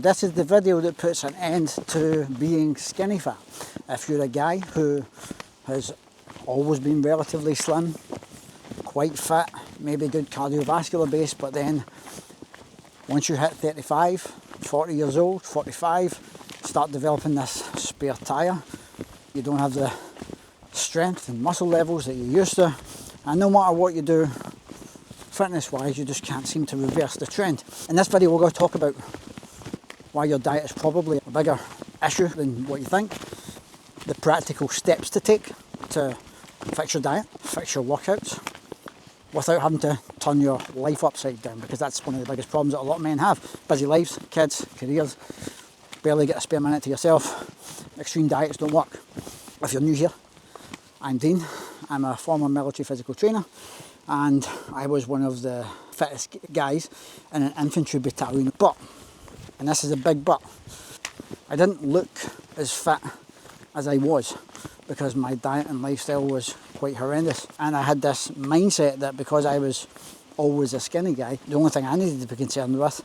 This is the video that puts an end to being skinny fat. If you're a guy who has always been relatively slim, quite fit, maybe good cardiovascular base, but then once you hit 35, 40 years old, 45, start developing this spare tyre. You don't have the strength and muscle levels that you used to, and no matter what you do fitness wise, you just can't seem to reverse the trend. In this video we're going to talk about why your diet is probably a bigger issue than what you think, the practical steps to take to fix your diet, fix your workouts, without having to turn your life upside down, because that's one of the biggest problems that a lot of men have. Busy lives, kids, careers, barely get a spare minute to yourself. Extreme diets don't work. If you're new here, I'm Dean. I'm a former military physical trainer, and I was one of the fittest guys in an infantry battalion. But, and this is a big but, I didn't look as fit as I was because my diet and lifestyle was quite horrendous. And I had this mindset that because I was always a skinny guy, the only thing I needed to be concerned with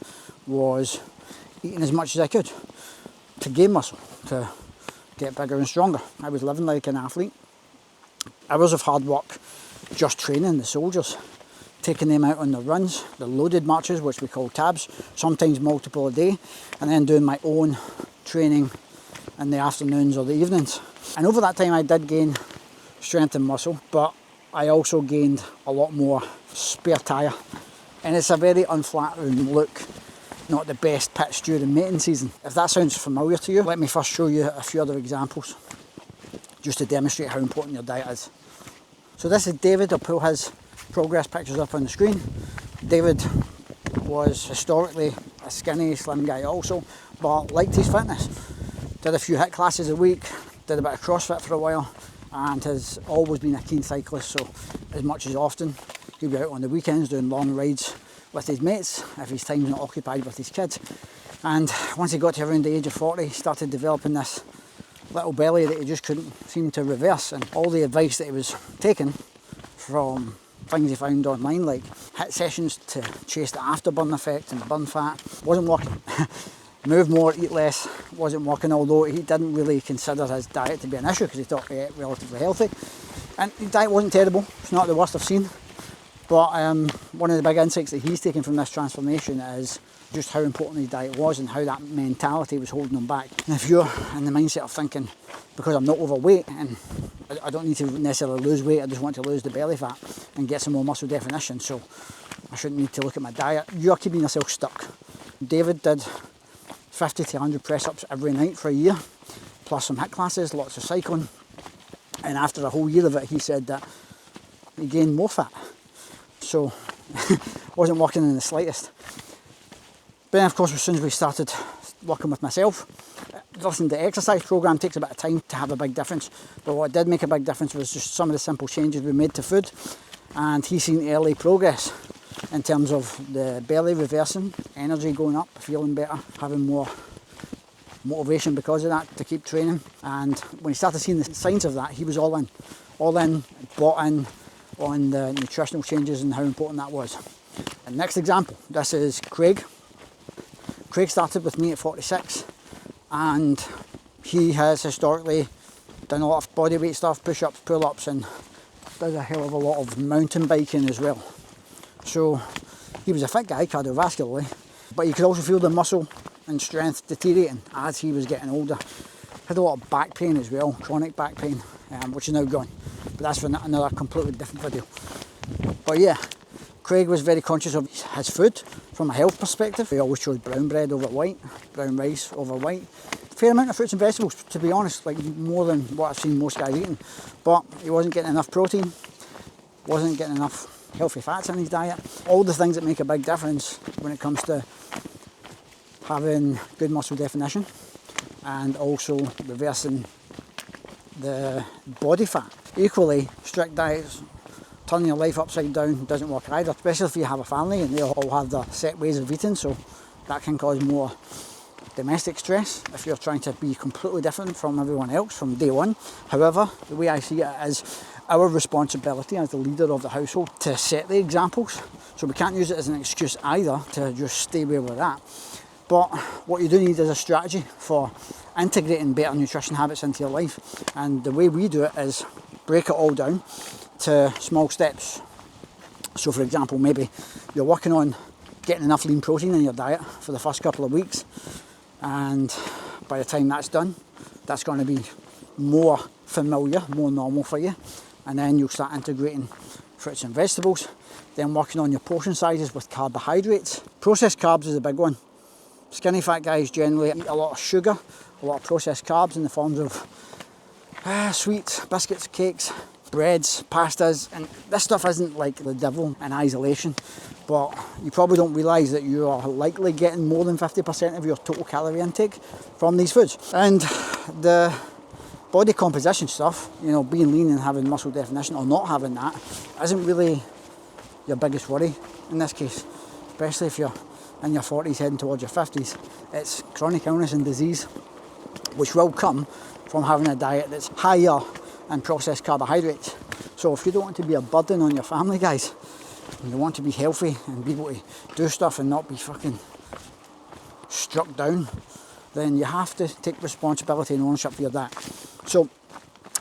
was eating as much as I could to gain muscle, to get bigger and stronger. I was living like an athlete. Hours of hard work just training the soldiers, taking them out on the runs, the loaded marches, which we call tabs, sometimes multiple a day, and then doing my own training in the afternoons or the evenings. And over that time I did gain strength and muscle, but I also gained a lot more spare tyre. And it's a very unflattering look, not the best pitch during mating season. If that sounds familiar to you, let me first show you a few other examples, just to demonstrate how important your diet is. So this is David. I'll pull his progress pictures up on the screen. David was historically a skinny, slim guy also, but liked his fitness. Did a few HIIT classes a week, did a bit of CrossFit for a while, and has always been a keen cyclist, so as much as often he'll be out on the weekends doing long rides with his mates if his time's not occupied with his kids. And once he got to around the age of 40, he started developing this little belly that he just couldn't seem to reverse, and all the advice that he was taking from things he found online, like HIIT sessions to chase the afterburn effect and burn fat, wasn't working. Move more, eat less, wasn't working, although he didn't really consider his diet to be an issue because he thought he ate relatively healthy. And his diet wasn't terrible, it's not the worst I've seen, but one of the big insights that he's taken from this transformation is just how important his diet was and how that mentality was holding him back. And if you're in the mindset of thinking, because I'm not overweight and I don't need to necessarily lose weight, I just want to lose the belly fat and get some more muscle definition, so I shouldn't need to look at my diet, you're keeping yourself stuck. David did 50 to 100 press-ups every night for a year, plus some HIIT classes, lots of cycling, and after a whole year of it he said that he gained more fat, so wasn't working in the slightest. But then of course as soon as we started working with myself, listen, the exercise program takes a bit of time to have a big difference, but what did make a big difference was just some of the simple changes we made to food, and he's seen early progress in terms of the belly reversing, energy going up, feeling better, having more motivation because of that to keep training. And when he started seeing the signs of that, he was all in, bought in on the nutritional changes and how important that was. And next example, this is Craig. Craig started with me at 46, and he has historically done a lot of bodyweight stuff, push-ups, pull-ups, and does a hell of a lot of mountain biking as well. So he was a fit guy cardiovascularly, but you could also feel the muscle and strength deteriorating as he was getting older. Had a lot of back pain as well, chronic back pain, which is now gone, but that's for another completely different video. But yeah, Craig was very conscious of his food from a health perspective. He always chose brown bread over white, brown rice over white. Fair amount of fruits and vegetables, to be honest, like more than what I've seen most guys eating, but he wasn't getting enough protein, wasn't getting enough healthy fats in his diet. All the things that make a big difference when it comes to having good muscle definition and also reversing the body fat. Equally, strict diets, turning your life upside down doesn't work either, especially if you have a family and they all have their set ways of eating, so that can cause more domestic stress if you're trying to be completely different from everyone else from day one. However, the way I see it is our responsibility as the leader of the household to set the examples, so we can't use it as an excuse either to just stay where we're at. But what you do need is a strategy for integrating better nutrition habits into your life. And the way we do it is break it all down to small steps. So for example, maybe you're working on getting enough lean protein in your diet for the first couple of weeks, and by the time that's done, that's going to be more familiar, more normal for you, and then you'll start integrating fruits and vegetables, then working on your portion sizes with carbohydrates. Processed carbs is a big one. Skinny fat guys generally eat a lot of sugar, a lot of processed carbs in the forms of sweets, biscuits, cakes, breads, pastas, and this stuff isn't like the devil in isolation, but you probably don't realise that you are likely getting more than 50% of your total calorie intake from these foods. And the body composition stuff, you know, being lean and having muscle definition or not having that, isn't really your biggest worry in this case, especially if you're in your 40s heading towards your 50s. It's chronic illness and disease, which will come from having a diet that's higher in processed carbohydrates. So if you don't want to be a burden on your family, guys, and you want to be healthy and be able to do stuff and not be fucking struck down, then you have to take responsibility and ownership for your diet. So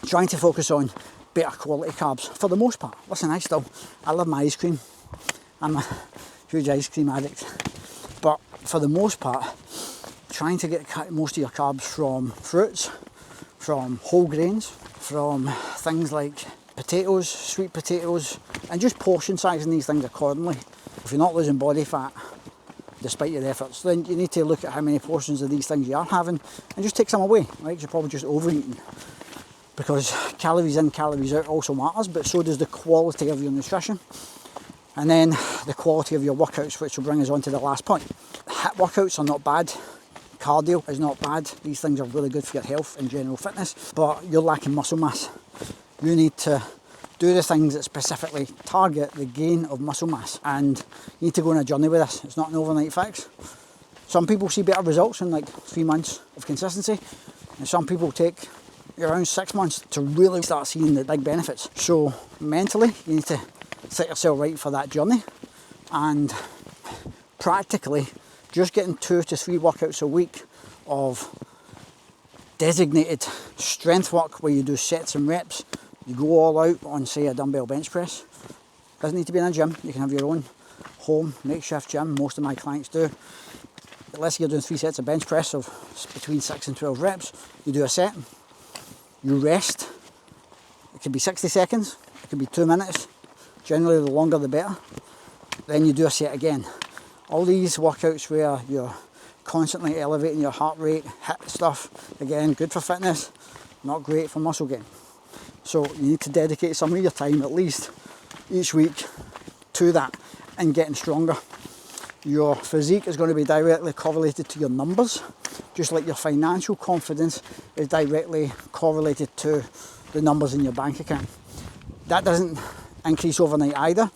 trying to focus on better quality carbs for the most part. Listen, I love my ice cream. I'm a huge ice cream addict. But for the most part, trying to get most of your carbs from fruits, from whole grains, from things like potatoes, sweet potatoes, and just portion sizing these things accordingly. If you're not losing body fat despite your efforts, then you need to look at how many portions of these things you are having and just take some away, right? You're probably just overeating, because calories in, calories out also matters, but so does the quality of your nutrition. And then the quality of your workouts, which will bring us on to the last point. HIIT workouts are not bad. Cardio is not bad. These things are really good for your health and general fitness, but you're lacking muscle mass. You need to do the things that specifically target the gain of muscle mass, and you need to go on a journey with this. It's not an overnight fix. Some people see better results in like 3 months of consistency, and some people take around 6 months to really start seeing the big benefits. So mentally, you need to set yourself right for that journey, and practically just getting 2 to 3 workouts a week of designated strength work where you do sets and reps. You go all out on, say, a dumbbell bench press. Doesn't need to be in a gym. You can have your own home makeshift gym. Most of my clients do. But let's say you're doing 3 sets of bench press of between 6 and 12 reps. You do a set, you rest. It can be 60 seconds, it can be 2 minutes. Generally the longer the better. Then you do a set again. All these workouts where you're constantly elevating your heart rate, HIIT stuff, again, good for fitness, not great for muscle gain. So you need to dedicate some of your time at least each week to that and getting stronger. Your physique is going to be directly correlated to your numbers, just like your financial confidence is directly correlated to the numbers in your bank account. That doesn't increase overnight either.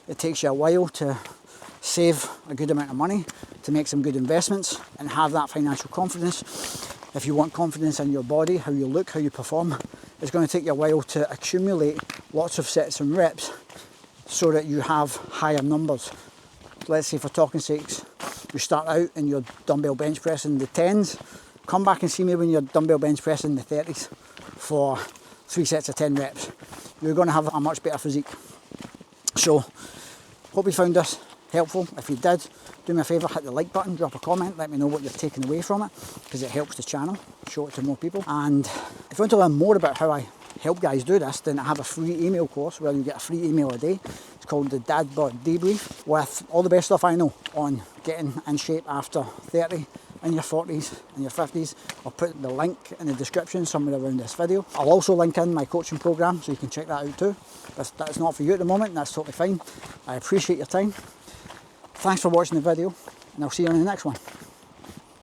It takes you a while to save a good amount of money, to make some good investments and have that financial confidence. If you want confidence in your body, how you look, how you perform, it's going to take you a while to accumulate lots of sets and reps so that you have higher numbers. Let's say for talking sakes, you start out in your dumbbell bench press in the 10s, come back and see me when you're dumbbell bench press in the 30s for 3 sets of 10 reps. You're going to have a much better physique. So, hope you found this helpful. If you did, do me a favour, hit the like button, drop a comment, let me know what you're taking away from it, because it helps the channel, show it to more people. And if you want to learn more about how I help guys do this, then I have a free email course where you get a free email a day. It's called the Dad Bod Debrief, with all the best stuff I know on getting in shape after 30, in your 40s, in your 50s. I'll put the link in the description somewhere around this video. I'll also link in my coaching program so you can check that out too. That's not for you at the moment, that's totally fine. I appreciate your time. Thanks for watching the video, and I'll see you on the next one.